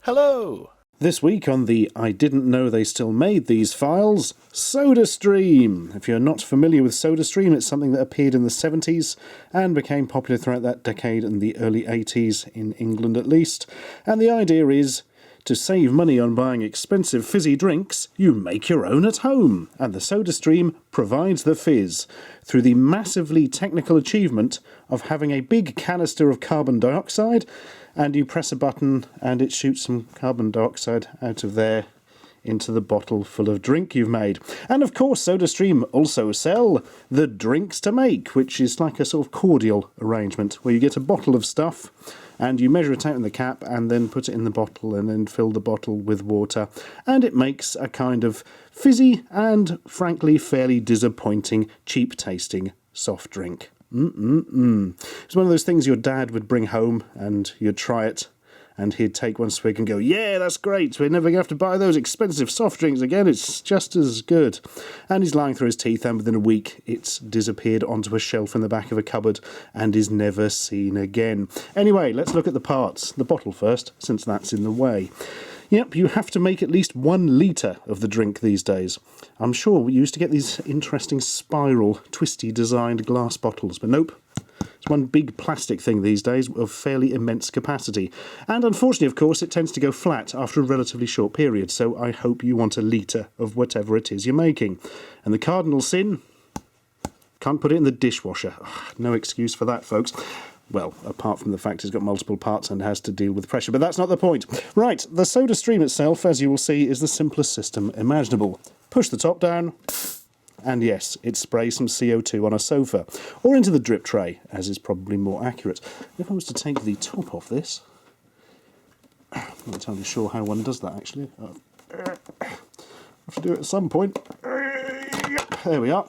Hello! This week on the I Didn't Know They Still Made These Files, SodaStream. If you're not familiar with SodaStream, it's something that appeared in the 70s and became popular throughout that decade and the early 80s, in England at least. And the idea is, to save money on buying expensive fizzy drinks, you make your own at home. And the SodaStream provides the fizz through the massively technical achievement of having a big canister of carbon dioxide, and you press a button and it shoots some carbon dioxide out of there into the bottle full of drink you've made. And of course SodaStream also sell the drinks to make, which is like a sort of cordial arrangement where you get a bottle of stuff and you measure it out in the cap and then put it in the bottle and then fill the bottle with water, and it makes a kind of fizzy and frankly fairly disappointing, cheap tasting soft drink. It's one of those things your dad would bring home and you'd try it and he'd take one swig and go, yeah, that's great, we're never going to have to buy those expensive soft drinks again, it's just as good. And he's lying through his teeth and within a week it's disappeared onto a shelf in the back of a cupboard and is never seen again. Anyway, let's look at the parts. The bottle first, since that's in the way. Yep, you have to make at least 1 litre of the drink these days. I'm sure we used to get these interesting spiral, twisty designed glass bottles, but nope. It's one big plastic thing these days of fairly immense capacity. And unfortunately, of course, it tends to go flat after a relatively short period, so I hope you want 1 litre of whatever it is you're making. And the cardinal sin? Can't put it in the dishwasher. Ugh, no excuse for that, folks. Well, apart from the fact it's got multiple parts and has to deal with pressure, but that's not the point. Right, the SodaStream itself, as you will see, is the simplest system imaginable. Push the top down, and yes, it sprays some CO2 on a sofa, or into the drip tray, as is probably more accurate. If I was to take the top off this, I'm not entirely sure how one does that, actually. I have to do it at some point. There we are.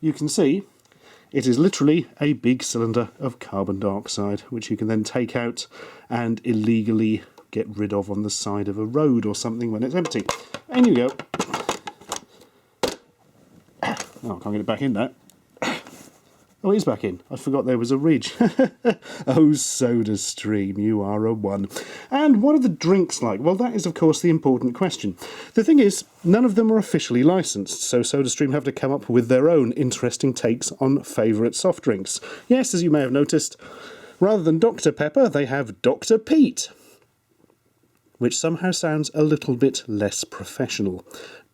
You can see it is literally a big cylinder of carbon dioxide, which you can then take out and illegally get rid of on the side of a road or something when it's empty. And you go. Oh, I can't get it back in now. Oh, it is back in. I forgot there was a ridge. Oh, SodaStream, you are a one. And what are the drinks like? Well, that is, of course, the important question. The thing is, none of them are officially licensed, so SodaStream have to come up with their own interesting takes on favourite soft drinks. Yes, as you may have noticed, rather than Dr. Pepper, they have Dr. Pete, which somehow sounds a little bit less professional.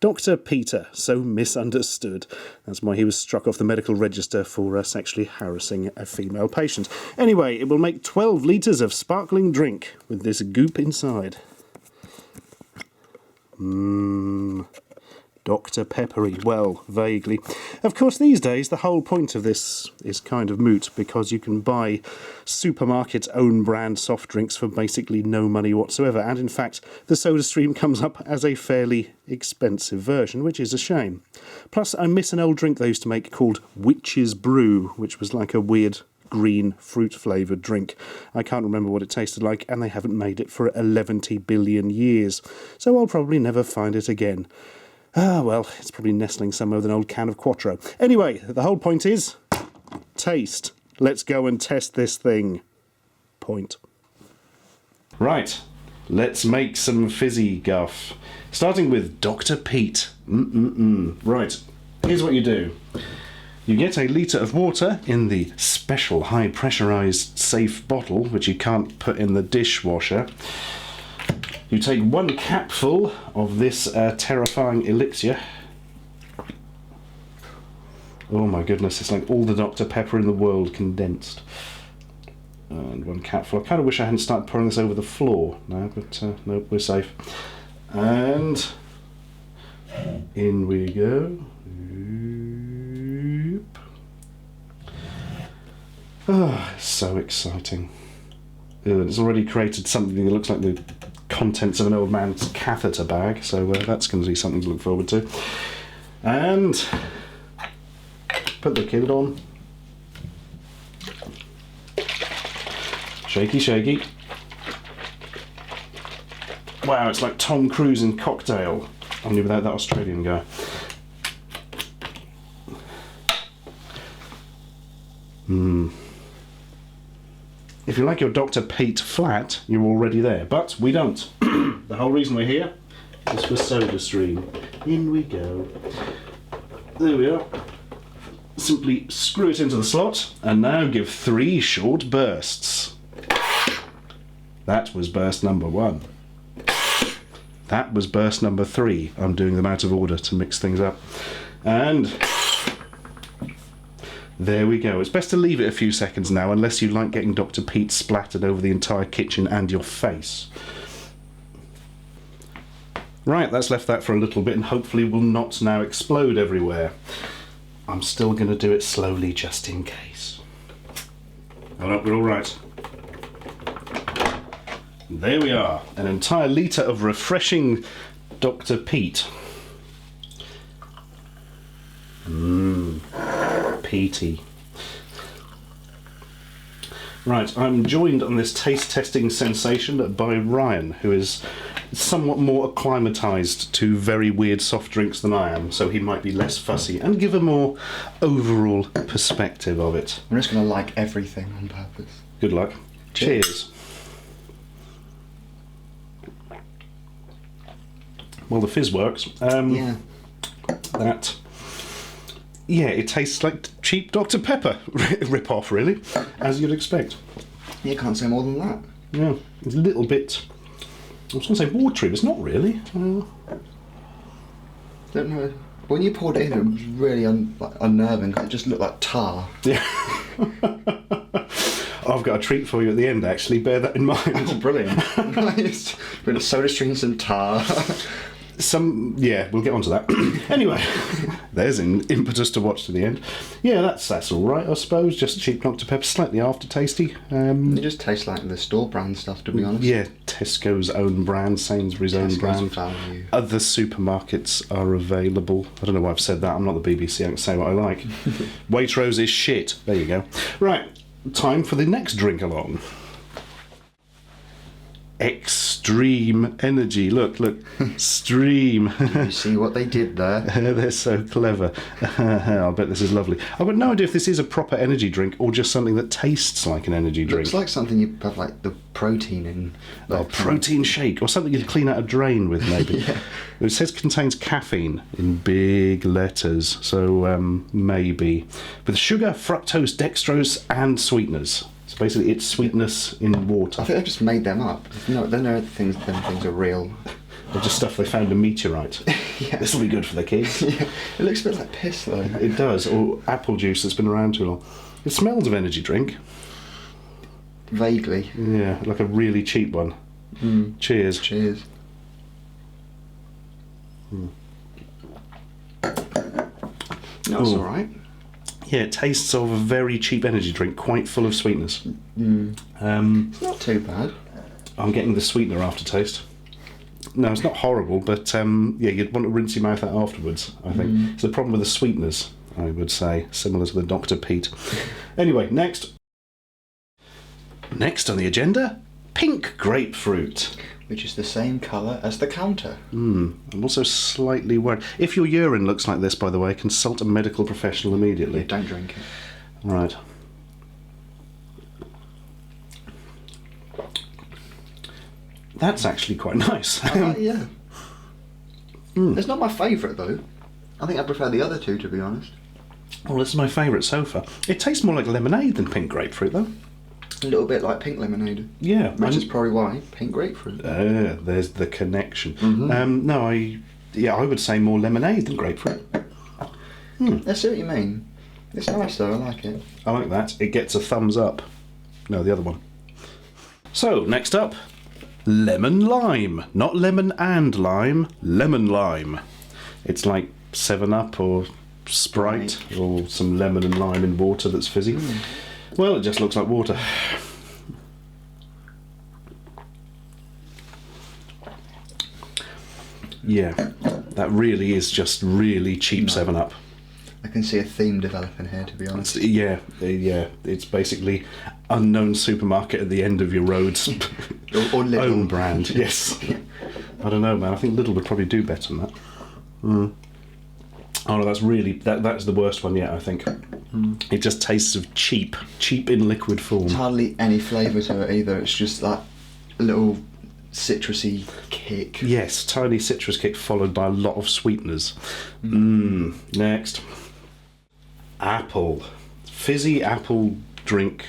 Dr. Peter, so misunderstood. That's why he was struck off the medical register for sexually harassing a female patient. Anyway, it will make 12 litres of sparkling drink with this goop inside. Dr. Peppery, well, vaguely. Of course, these days, the whole point of this is kind of moot, because you can buy supermarket's own brand soft drinks for basically no money whatsoever, and in fact, the SodaStream comes up as a fairly expensive version, which is a shame. Plus, I miss an old drink they used to make called Witch's Brew, which was like a weird green fruit-flavoured drink. I can't remember what it tasted like, and they haven't made it for 11 billion years, so I'll probably never find it again. Ah, well, it's probably nestling somewhere with an old can of Quattro. Anyway, the whole point is, taste. Let's go and test this thing. Point. Right, let's make some fizzy guff. Starting with Dr. Pete. Right, here's what you do. You get 1 litre of water in the special high pressurised safe bottle, which you can't put in the dishwasher. You take 1 capful of this terrifying elixir. Oh my goodness, it's like all the Dr. Pepper in the world condensed. And 1 capful. I kind of wish I hadn't started pouring this over the floor now, but nope, we're safe. And in we go. Oh, so exciting. It's already created something that looks like the contents of an old man's catheter bag, so that's going to be something to look forward to. And put the kid on. Shaky, shaky. Wow, it's like Tom Cruise in Cocktail, only without that Australian guy. If you like your Dr. Pete flat, you're already there. But we don't. The whole reason we're here is for SodaStream. In we go. There we are. Simply screw it into the slot, and now give 3 short bursts. That was burst number 1. That was burst number 3. I'm doing them out of order to mix things up. And there we go. It's best to leave it a few seconds now, unless you like getting Dr. Pete splattered over the entire kitchen and your face. Right, that's left that for a little bit, and hopefully will not now explode everywhere. I'm still going to do it slowly just in case. Oh no, we're all right. There we are, an entire litre of refreshing Dr. Pete. Peaty. Right, I'm joined on this taste testing sensation by Ryan, who is somewhat more acclimatised to very weird soft drinks than I am, so he might be less fussy and give a more overall perspective of it. I'm just going to like everything on purpose. Good luck. Cheers. Well, the fizz works. Yeah. Yeah, it tastes like cheap Dr. Pepper rip-off, really, as you'd expect. You can't say more than that. Yeah, it's a little bit, I was going to say watery, but it's not really. Don't know. When you poured it in, it was really unnerving, because it just looked like tar. Yeah. I've got a treat for you at the end, actually. Bear that in mind. Oh, brilliant. Nice. Bit of SodaStream, some tar. Yeah, we'll get onto that. Anyway, there's an impetus to watch to the end. Yeah, that's all right, I suppose. Just cheap Dr. Pepper, slightly aftertasty. It just tastes like the store brand stuff, to be honest. Yeah, Tesco's own brand, Sainsbury's own brand. Value. Other supermarkets are available. I don't know why I've said that. I'm not the BBC. I can say what I like. Waitrose is shit. There you go. Right, time for the next drink along. Extreme energy. Look, stream. You see what they did there? They're so clever. I bet this is lovely. I've got no idea if this is a proper energy drink or just something that tastes like an energy drink. Looks like something you have like the protein in. Like a protein shake, or something you'd clean out a drain with, maybe. Yeah. It says contains caffeine in big letters, so maybe. With sugar, fructose, dextrose, and sweeteners. So basically, it's sweetness in water. I think they've just made them up. No, they know them things are real. They're just stuff they found a meteorite. Yeah. This will be good for the kids. Yeah. It looks a bit like piss, though. It does, or apple juice that's been around too long. It smells of energy drink. Vaguely. Yeah, like a really cheap one. Cheers. Cheers. That's all right. Yeah, it tastes of a very cheap energy drink, quite full of sweetness. It's not too bad. I'm getting the sweetener aftertaste. No, it's not horrible, but yeah, you'd want to rinse your mouth out afterwards, I think. It's the problem with the sweeteners, I would say, similar to the Dr. Pete. Anyway, next. Next on the agenda, pink grapefruit. Which is the same colour as the counter. I'm also slightly worried. If your urine looks like this, by the way, consult a medical professional immediately. Yeah, don't drink it. Right. That's actually quite nice. Yeah. It's not my favourite, though. I think I prefer the other two, to be honest. Well, this is my favourite so far. It tastes more like lemonade than pink grapefruit, though. A little bit like pink lemonade. Yeah. Which is probably why pink grapefruit. There's the connection. No, I would say more lemonade than grapefruit. I see what you mean. It's nice though, I like it. I like that. It gets a thumbs up. No, the other one. So, next up, lemon lime. Not lemon and lime, lemon lime. It's like 7-Up or Sprite or some lemon and lime in water that's fizzy. Well, it just looks like water. Yeah, that really is just really cheap 7-Up. I can see a theme developing here, to be honest. Yeah, it's basically unknown supermarket at the end of your road's or Lidl. own brand. Yes. I don't know, man. I think Lidl would probably do better than that. Oh no, that's really that's the worst one yet, I think. It just tastes of cheap in liquid form. Hardly any flavour to it either. It's just that little citrusy kick. Yes, tiny citrus kick followed by a lot of sweeteners. Next. Apple. Fizzy apple drink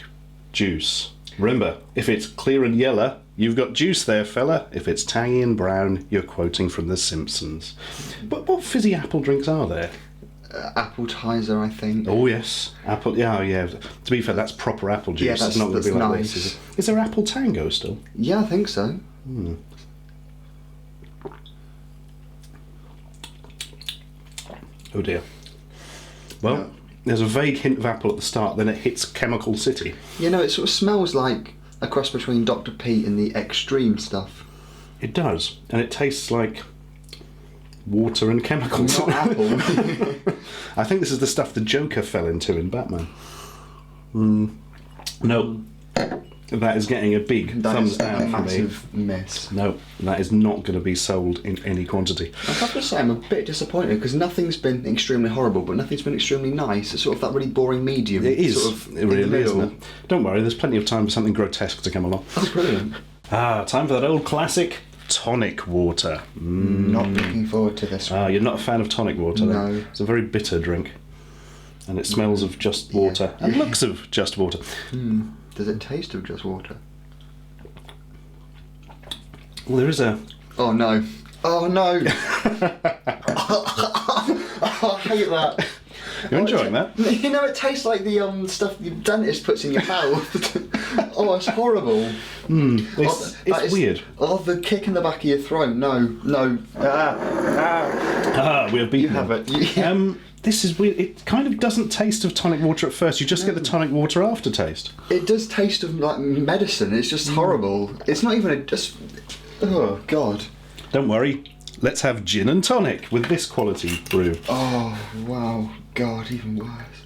juice. Remember, if it's clear and yellow, you've got juice there, fella. If it's tangy and brown, you're quoting from The Simpsons. But what fizzy apple drinks are there? Appetizer, I think. Oh yes, apple. Yeah. To be fair, that's proper apple juice. Yeah, It's not going to be like nice. this. Is there apple tango still? Yeah, I think so. Oh dear. Well, there's a vague hint of apple at the start, then it hits Chemical City. You know, it sort of smells like a cross between Dr. Pete and the extreme stuff. It does, and it tastes like water and chemicals. Not apple. I think this is the stuff the Joker fell into in Batman. No, that is getting a big thumbs down a from me. massive miss. No, that is not going to be sold in any quantity. I have to say I'm a bit disappointed because nothing's been extremely horrible, but nothing's been extremely nice. It's sort of that really boring medium. It is. Sort of It really in the is, middle. isn't it? Don't worry, there's plenty of time for something grotesque to come along. That's brilliant. Time for that old classic, tonic water. Not looking forward to this one. You're not a fan of tonic water, then? No. It's a very bitter drink. And it smells of just water. And looks of just water. Does it taste of just water? Well, there is a... Oh no. Oh no. I hate that. You're enjoying that? You know, it tastes like the stuff the dentist puts in your mouth. Oh, it's horrible. It's weird. Oh, the kick in the back of your throat. No. We have beaten You have them. it. This is weird. It kind of doesn't taste of tonic water at first. You just get the tonic water aftertaste. It does taste of like medicine. It's just horrible. It's not even just. Oh God. Don't worry. Let's have gin and tonic with this quality brew. Oh wow. God, even worse.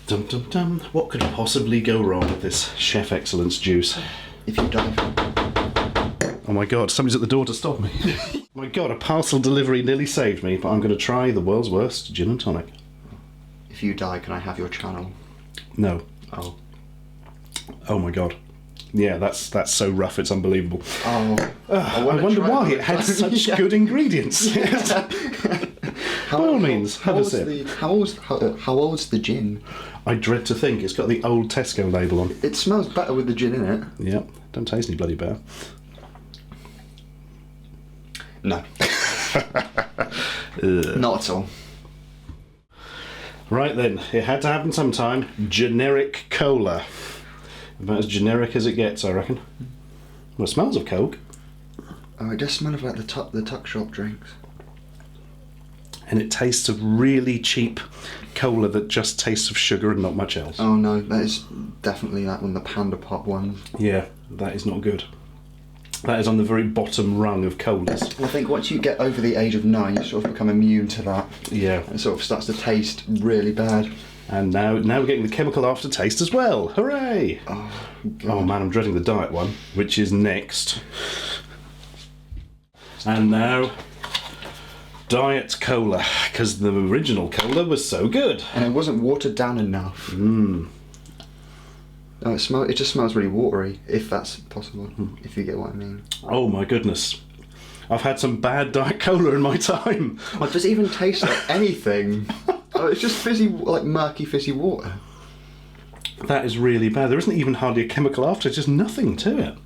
Dum dum dum. What could possibly go wrong with this Chef Excellence juice? If you die. Oh my god, somebody's at the door to stop me. Oh my god, a parcel delivery nearly saved me, but I'm going to try the world's worst gin and tonic. If you die, can I have your channel? No. Oh. Oh my god. Yeah, that's so rough, it's unbelievable. Oh. I wonder why it had such good ingredients. By all means, have a sip. How old's the gin? I dread to think it's got the old Tesco label on. It smells better with the gin in it. Yep, don't taste any bloody better. No. Not at all. Right then, it had to happen sometime. Generic cola. About as generic as it gets, I reckon. Well, it smells of Coke. Oh, it does smell of like the tuck shop drinks. And it tastes of really cheap cola that just tastes of sugar and not much else. Oh no, that is definitely that one, the Panda Pop one. Yeah, that is not good. That is on the very bottom rung of colas. I think once you get over the age of 9, you sort of become immune to that. Yeah. It sort of starts to taste really bad. And now we're getting the chemical aftertaste as well. Hooray! Oh, God. Oh man, I'm dreading the diet one, which is next. And now, Diet Cola, because the original cola was so good. And it wasn't watered down enough. Oh, it just smells really watery, if that's possible, if you get what I mean. Oh my goodness. I've had some bad Diet Cola in my time. Oh, does it even taste like anything? Oh, it's just fizzy, like murky fizzy water. That is really bad. There isn't even hardly a chemical after, it's just nothing to it.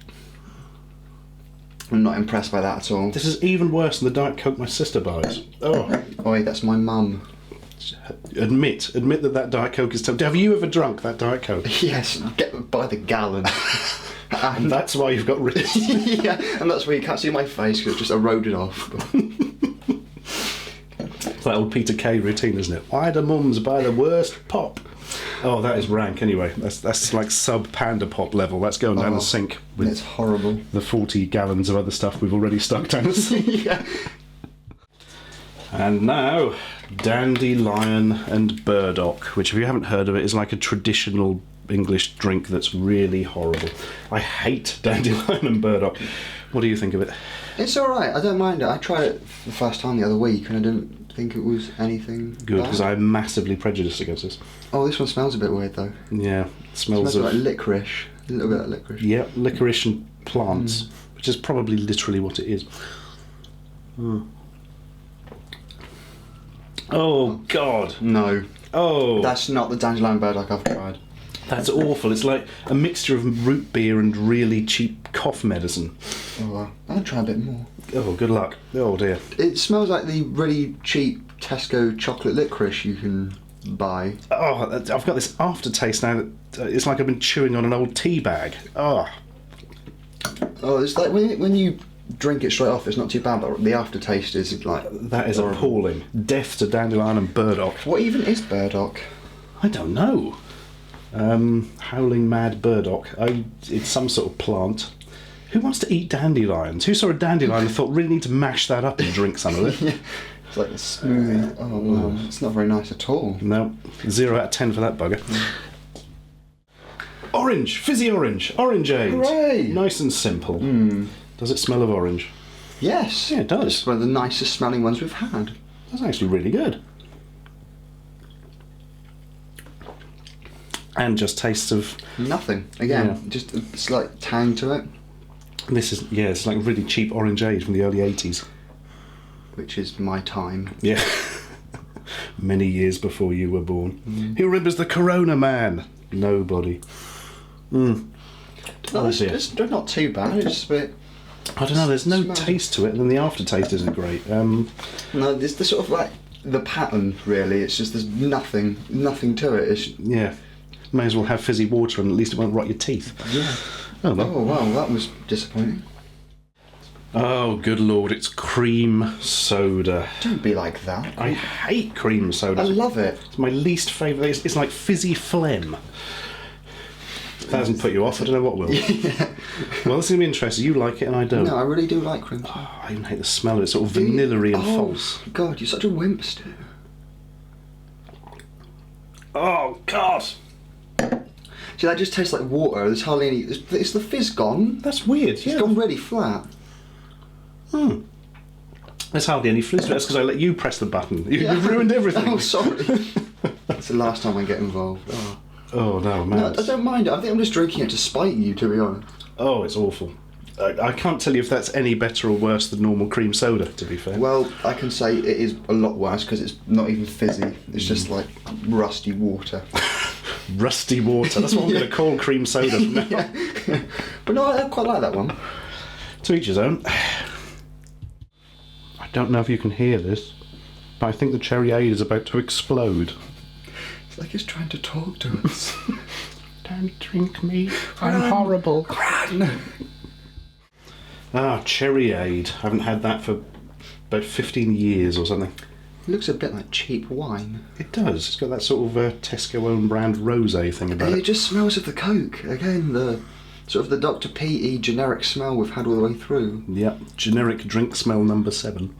I'm not impressed by that at all. This is even worse than the Diet Coke my sister buys. Oh. Oi, that's my mum. Admit that Diet Coke is terrible. Have you ever drunk that Diet Coke? Yes, get by the gallon. And that's why you've got wrists. Yeah, and that's why you can't see my face because it's just eroded off. It's that old Peter Kay routine, isn't it? Why do mums buy the worst pop? Oh, that is rank anyway. That's like sub Panda Pop level. That's going down the sink with It's horrible. the 40 gallons of other stuff we've already stuck down the sink. Yeah. And now, Dandelion and Burdock, which if you haven't heard of it, is like a traditional English drink that's really horrible. I hate Dandelion and Burdock. What do you think of it? It's alright, I don't mind it. I tried it for the first time the other week and I didn't think it was anything Good, bad. because I'm massively prejudiced against this. Oh, this one smells a bit weird though. Yeah, it It smells smells of... like licorice. A little bit like licorice. Yeah, licorice and plants, which is probably literally what it is. Oh, God. No. Oh, That's not the dandelion burdock I've tried. that's awful. It's like a mixture of root beer and really cheap cough medicine. Oh well. I'll try a bit more. Oh, good luck. Oh, dear. It smells like the really cheap Tesco chocolate licorice you can buy. Oh, I've got this aftertaste now that it's like I've been chewing on an old tea bag. Oh, Oh, it's like when you drink it straight off, it's not too bad, but the aftertaste is like... that is horrible. appalling. Death to dandelion and burdock. What even is burdock? I don't know. Howling mad burdock. It's some sort of plant. Who wants to eat dandelions? Who saw a dandelion and thought, really need to mash that up and drink some of it? Yeah. It's like a smoothie. Oh no, it's not very nice at all. No, 0 out of 10 for that bugger. Orange, fizzy orange, orangeade. Hooray! Nice and simple. Does it smell of orange? Yes. Yeah, it does. It's one of the nicest smelling ones we've had. That's actually really good. And just tastes of... Nothing. Again, Yeah. just a slight tang to it, This is, yeah, it's like really cheap orangeade from the early 80s. which is my time. Yeah. Many years before you were born. Who remembers the Corona Man? Nobody. No, Oh, dear. they're not too bad. It's just a bit... I don't know, there's no Smell. taste to it, and then the aftertaste isn't great. No, there's the sort of like the pattern. Really, it's just there's nothing to it. It's... Yeah. May as well have fizzy water and at least it won't rot your teeth. Yeah. Oh, well. Oh wow, that was disappointing. Oh, good lord, it's cream soda. Don't be like that. I hate cream soda. I love it. It's my least favourite. It's like fizzy phlegm. If that doesn't put you off, I don't know what will. Well, this is going to be interesting. You like it and I don't. No, I really do like cream soda. Oh, I even hate the smell of it. It's sort of vanilla-y and false. God, you're such a wimp, Stu. Oh, God. See, that just tastes like water. There's hardly any... It's the fizz gone. That's weird. It's Yeah. gone really flat. There's hardly any fizz to it. That's because I let you press the button. You've ruined everything. Oh, sorry. That's the last time I get involved. Oh. Oh, no, man. No, I don't mind it. I think I'm just drinking it to spite you, to be honest. Oh, it's awful. I can't tell you if that's any better or worse than normal cream soda, to be fair. Well, I can say it is a lot worse because it's not even fizzy. It's just like rusty water. Rusty water. That's what I'm going to call cream soda from now. Yeah. But no, I quite like that one. To each his own. I don't know if you can hear this, but I think the cherry aid is about to explode. It's like it's trying to talk to us. Don't drink me. I'm horrible. Ah, cherry aid. I haven't had that for about 15 years or something. It looks a bit like cheap wine. It does. It's got that sort of Tesco own brand rosé thing about It it. just smells of the Coke. Again, the sort of the Dr. P.E. generic smell we've had all the way through. Yep. Generic drink smell number 7.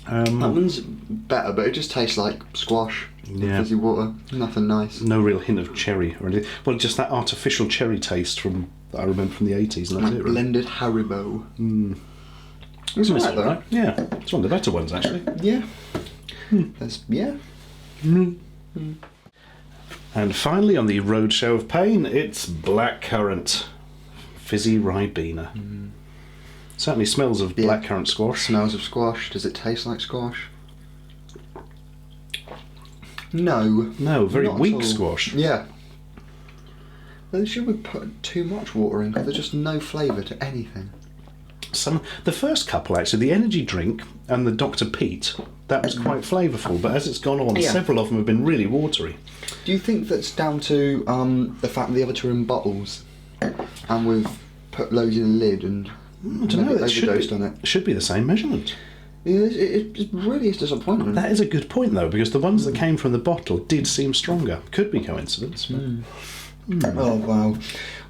That one's better, but it just tastes like squash, Yeah. fizzy water. Nothing nice. No real hint of cherry or anything. Well, just that artificial cherry taste from that I remember from the 80s, and that's Like it. Really. blended Haribo. It's That's alright all though. right. Yeah, it's one of the better ones actually. Yeah. Yeah. And finally, on the Roadshow of Pain, it's blackcurrant, fizzy ribena. Certainly smells of Yeah. blackcurrant squash. Smells of squash. Does it taste like squash? No. No, very Not at weak all. squash. Yeah. They should be putting too much water in because there's just no flavour to anything. The first couple actually, the energy drink and the Dr. Pete, that was quite flavourful. But as it's gone on, Yeah. several of them have been really watery. Do you think that's down to the fact that the other two are in bottles and we've put loads in a lid and I don't know. maybe overdosed on it? It should be the same measurement. Yeah, it really is disappointing. That is a good point though, because the ones that came from the bottle did seem stronger. Could be coincidence. But... Oh wow.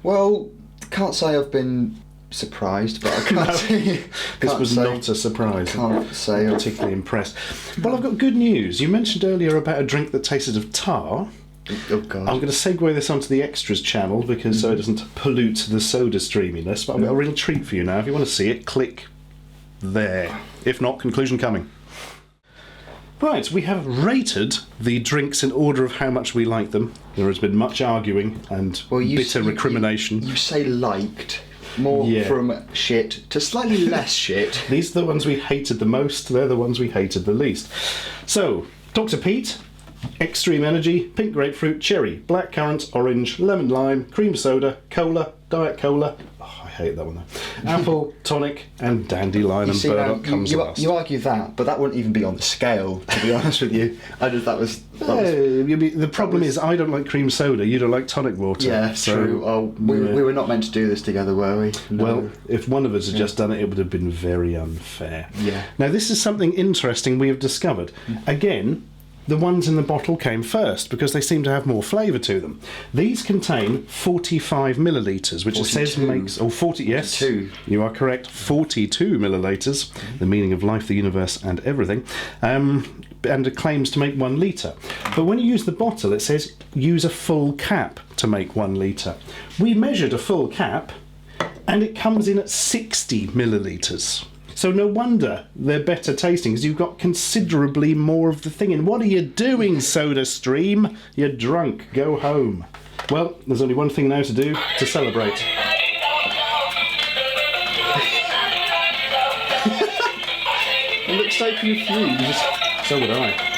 Well, can't say I've been surprised, but I can't say This was not a surprise. Can't say I'm particularly impressed. Well, I've got good news. You mentioned earlier about a drink that tasted of tar. Oh God. I'm going to segue this onto the extras channel because so it doesn't pollute the soda streaminess. But I've got a real treat for you now. If you want to see it, click there. If not, conclusion coming. Right, we have rated the drinks in order of how much we like them. There has been much arguing and bitter recrimination. You say liked. More from shit to slightly less shit. These are the ones we hated the most, they're the ones we hated the least. So, Dr. Pete, Extreme Energy, Pink Grapefruit, Cherry, Blackcurrant, Orange, Lemon Lime, Cream Soda, Cola, Diet Cola. Oh, I hate that one though. Apple, Tonic, and Dandelion and Burdock comes last. You argue that, but that wouldn't even be on the scale, to be honest with you. The problem is I don't like cream soda, you don't like tonic water. Yeah, so, true. Oh, we were not meant to do this together, were we? No. Well, if one of us had just done it, it would have been very unfair. Yeah. Now, this is something interesting we have discovered. Again, the ones in the bottle came first because they seem to have more flavour to them. These contain 45 millilitres, which 42. it says makes... Oh, 40, yes. 42. You are correct. 42 millilitres, the meaning of life, the universe and everything. And it claims to make 1 litre. But when you use the bottle, it says use a full cap to make 1 litre. We measured a full cap and it comes in at 60 millilitres. So no wonder they're better tasting, because you've got considerably more of the thing in. What are you doing, SodaStream? You're drunk. Go home. Well, there's only one thing now to do to celebrate. It looks so confused. So would I.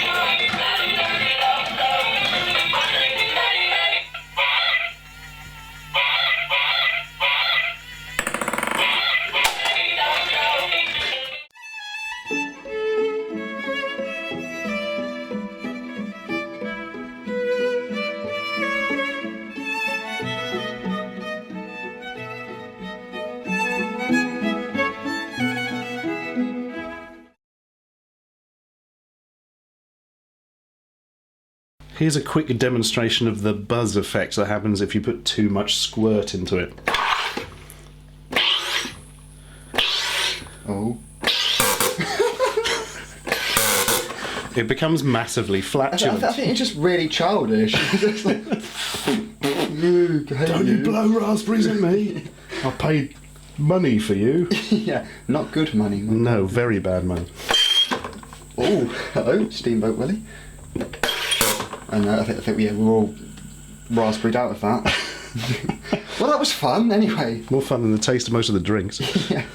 Here's a quick demonstration of the buzz effect that happens if you put too much squirt into it. Oh. It becomes massively flatulent. I think it's just really childish. It's like, Don't you blow raspberries at me? I paid money for you. Yeah, not good money. No, very bad money. Oh, hello, Steamboat Willie. And I think we're all raspberried out of that. Well, that was fun anyway. More fun than the taste of most of the drinks. Yeah.